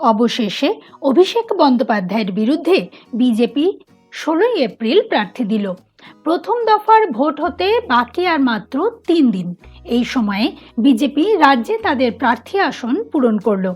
অবশেষে অভিষেক বন্দ্যোপাধ্যায়ের বিরুদ্ধে বিজেপি 16 এপ্রিল প্রার্থী দিল। প্রথম দফার ভোট হতে বাকি আর মাত্র 3 দিন। এই সময়ে বিজেপি রাজ্যে তাদের প্রার্থী আসন পূরণ করল।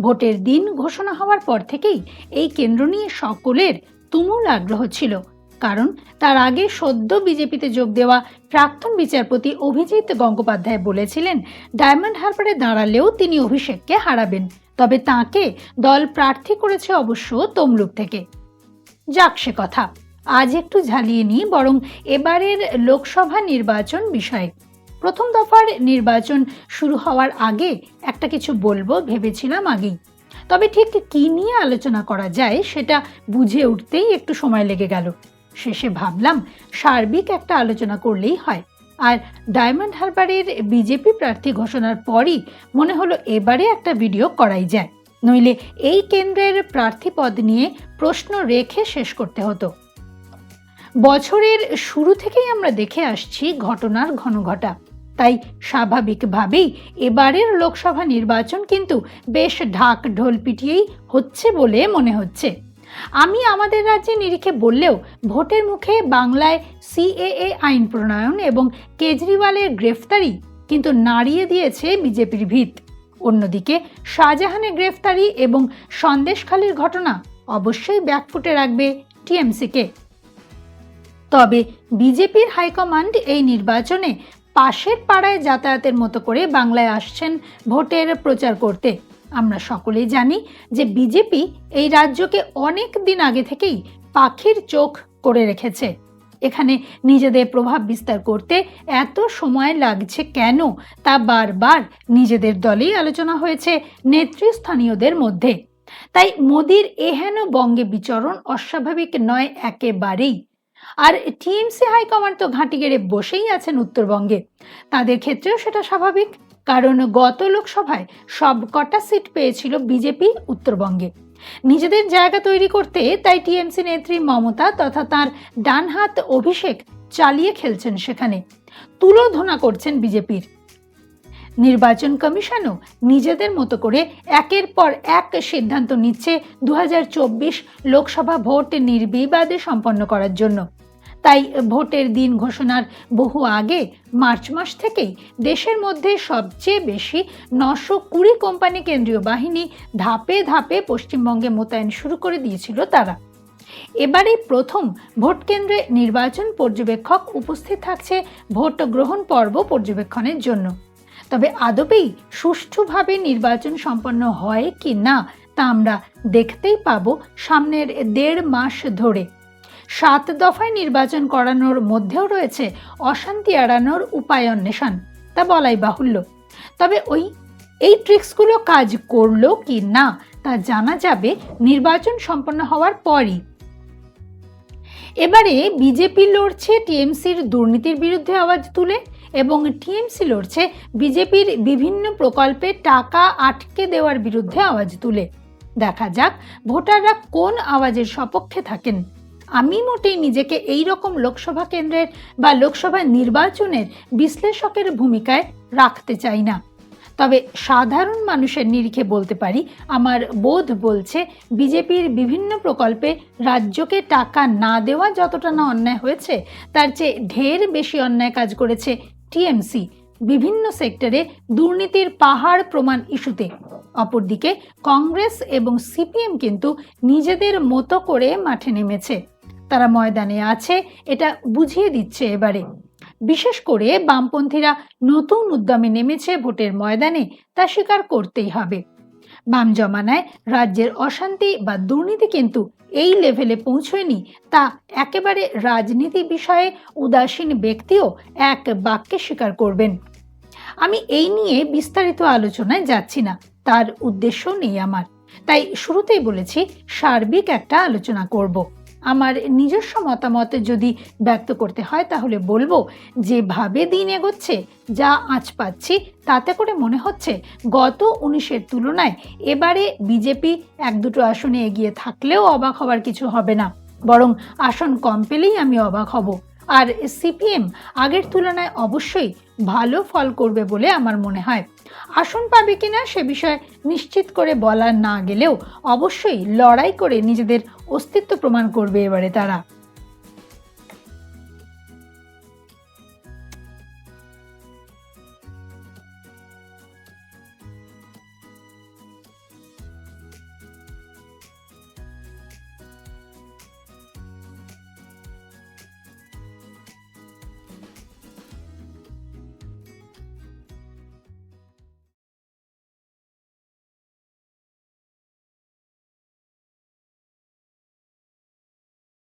ভোটের দিন ঘোষণা হওয়ার পর থেকেই এই কেন্দ্র নিয়ে সকলের তুমুল আগ্রহ ছিল, কারণ তার আগে সদ্য বিজেপিতে যোগ দেওয়া প্রাক্তন বিচারপতি অভিজিৎ গঙ্গোপাধ্যায় বলেছিলেন ডায়মন্ড হারবারে দাঁড়ালেও তিনি অভিষেককে হারাবেন, তবে তাকে দল প্রার্থী করেছে অবশ্য তমলুক থেকে। যাক সে কথা, আজ একটু ঝালিয়ে নিই বরং এবারের লোকসভা নির্বাচন বিষয়ে। প্রথম দফার নির্বাচন শুরু হওয়ার আগে একটা কিছু বলবো ভেবেছিলাম আগেই, তবে ঠিক কি নিয়ে আলোচনা করা যায় সেটা বুঝে উঠতেই একটু সময় লেগে গেল। শেষে ভাবলাম সার্বিক একটা আলোচনা করলেই হয়। আর ডায়মন্ড হারবারের বিজেপি প্রার্থী ঘোষণার পরই মনে হলো এবারে একটা ভিডিও করাই যায়, নইলে এই কেন্দ্রের প্রার্থী পদ নিয়ে প্রশ্ন রেখে শেষ করতে হতো। বছরের শুরু থেকেই আমরা দেখে আসছি ঘটনার ঘনঘটা, তাই স্বাভাবিকভাবেই এবারের লোকসভা নির্বাচন কিন্তু বেশ ঢাক ঢোল পিটিয়েই হচ্ছে বলে মনে হচ্ছে। আমি আমাদের রাজ্যে নিরিখে বললেও ভোটের মুখে বাংলায় সিএএ আইন প্রণয়ন এবং কেজরিওয়ালের গ্রেফতারি কিন্তু নাড়িয়ে দিয়েছে বিজেপির ভিত। অন্যদিকে শাহজাহানের গ্রেফতারি এবং সন্দেশখালির ঘটনা অবশ্যই ব্যাকফুটে রাখবে টিএমসিকে। তবে বিজেপির হাইকমান্ড এই নির্বাচনে পাশের পাড়ায় যাতায়াতের মতো করে বাংলায় আসছেন ভোটের প্রচার করতে। আমরা সকলেই জানি যে বিজেপি এই রাজ্যকে অনেক দিন আগে থেকেই পাখির চোখ করে রেখেছে। এখানে নিজেদের প্রভাব বিস্তার করতে এত সময় লাগছে কেন তা বারবার নিজেদের দলেই আলোচনা হয়েছে নেতৃস্থানীয়দের মধ্যে। তাই মোদির এহেন বঙ্গে বিচরণ অস্বাভাবিক নয় একেবারেই। আর টিএমসি হাইকমান্ড তো ঘাঁটি গেড়ে বসেই আছেন উত্তরবঙ্গে। তাদের ক্ষেত্রেও সেটা স্বাভাবিক, কারণ গত লোকসভায় সবকটা সিট পেয়েছিল বিজেপি উত্তরবঙ্গে। নিজেদের জায়গা তৈরি করতে তাই টিএমসি নেত্রী মমতা তথা তার ডানহাত অভিষেক চালিয়ে খেলছেন সেখানে, তুলোধনা করছেন বিজেপির। নির্বাচন কমিশনও নিজেদের মতো করে একের পর এক সিদ্ধান্ত নিচ্ছে 2024 লোকসভা ভোট নির্বিবাদে সম্পন্ন করার জন্য। তাই ভোটের দিন ঘোষণার বহু আগে মার্চ মাস থেকেই দেশের মধ্যে সবচেয়ে বেশি 920 কোম্পানি কেন্দ্রীয় বাহিনী ধাপে ধাপে পশ্চিমবঙ্গে মোতায়েন শুরু করে দিয়েছিল তারা। এবারে প্রথম ভোট কেন্দ্রে নির্বাচন পর্যবেক্ষক উপস্থিত থাকছে ভোট গ্রহণ পর্ব পর্যবেক্ষণের জন্য। তবে আদপেই সুষ্ঠুভাবে নির্বাচন সম্পন্ন হয় কি না তা আমরা দেখতেই পাবো সামনের 1.5 মাস ধরে। 7 দফায় নির্বাচন করানোর মধ্যেও রয়েছে অশান্তি এড়ানোর উপায় অন্বেষণ, তা বলাই বাহুল্য। তবে এই ট্রিক্সগুলো কাজ করলো কি না তা জানা যাবে নির্বাচন সম্পন্ন হওয়ার পরই। এবারে বিজেপি লড়ছে টিএমসির দুর্নীতির বিরুদ্ধে আওয়াজ তুলে এবং টিএমসি লড়ছে বিজেপির বিভিন্ন প্রকল্পে টাকা আটকে দেওয়ার বিরুদ্ধে আওয়াজ তুলে। দেখা যাক ভোটাররা কোন আওয়াজের সপক্ষে থাকেন। আমি মোটেই নিজেকে এই রকম লোকসভা কেন্দ্রের বা লোকসভা নির্বাচনের বিশ্লেষকের ভূমিকায় রাখতে চাই না, তবে সাধারণ মানুষের নিরিখে বলতে পারি আমার বোধ বলছে বিজেপির বিভিন্ন প্রকল্পে রাজ্যকে টাকা না দেওয়া যতটা না অন্যায় হয়েছে তার চেয়ে ঢের বেশি অন্যায় কাজ করেছে টিএমসি বিভিন্ন সেক্টরে দুর্নীতির পাহাড় প্রমাণ ইস্যুতে। অপরদিকে কংগ্রেস এবং সিপিএম কিন্তু নিজেদের মতো করে মাঠে নেমেছে, তারা ময়দানে আছে এটা বুঝিয়ে দিচ্ছে এবারে। বিশেষ করে বামপন্থীরা নতুন উদ্যমে নেমেছে ভোটের ময়দানে, তা স্বীকার করতেই হবে। বাম জমানায় রাজ্যের অশান্তি বা দুর্নীতি কিন্তু এই লেভেলে পৌঁছয়নি তা একেবারে রাজনীতি বিষয়ে উদাসীন ব্যক্তিও এক বাক্যে স্বীকার করবেন। আমি এই নিয়ে বিস্তারিত আলোচনায় যাচ্ছি না, তার উদ্দেশ্য নেই আমার। তাই শুরুতেই বলেছি সার্বিক একটা আলোচনা করব। আমার নিজস্ব মতামত যদি ব্যক্ত করতে হয় তাহলে বলবো যেভাবে দিন এগোচ্ছে, যা আঁচ পাচ্ছি তাতে করে মনে হচ্ছে গত 19-এর তুলনায় এবারে বিজেপি 1-2 আসনে এগিয়ে থাকলেও অবাক হওয়ার কিছু হবে না, বরং আসন কম পেলেই আমি অবাক হব। আর সিপিএম আগের তুলনায় অবশ্যই ভালো ফল করবে বলে আমার মনে হয়। আসন পাবে কিনা সে বিষয়ে নিশ্চিত করে বলা না গেলেও অবশ্যই লড়াই করে নিজেদের অস্তিত্ব প্রমাণ করবে এবারে তারা।